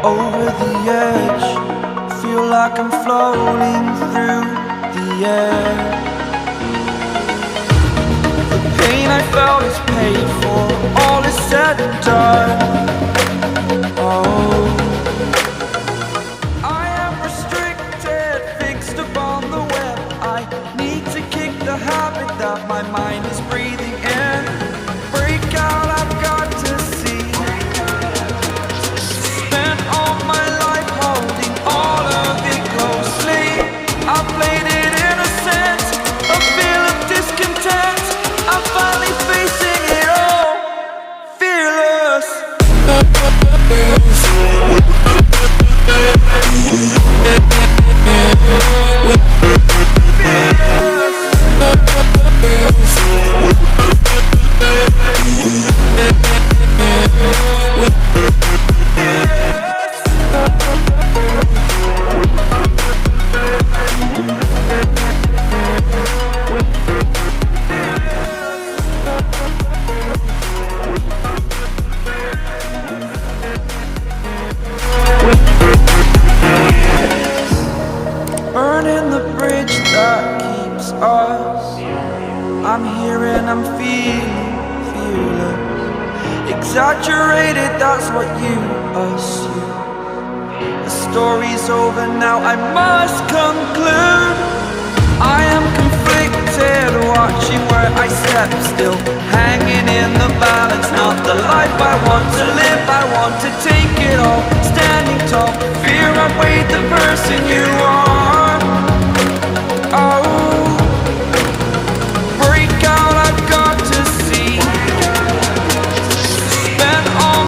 over the edge. Feel like I'm floating through the air. The pain I felt is paid for, all is said and done. Oh, I am restricted, fixed upon the web. I need to kick the habit that my mind is breathing in. Break out, I've got to see. Spent all my life holding all of it closely. I played it innocent, a feel of discontent. I'm finally facing it all, fearless. Burning the bridge that keeps us. I'm here and I'm feeling fearless. Exaggerated, that's what you assume. The story's over now, I must conclude. I am conflicted, watching where I step still, hanging in the balance. Not the life I want to live, I want to take it all. Standing tall, fear I've weighed the person you are.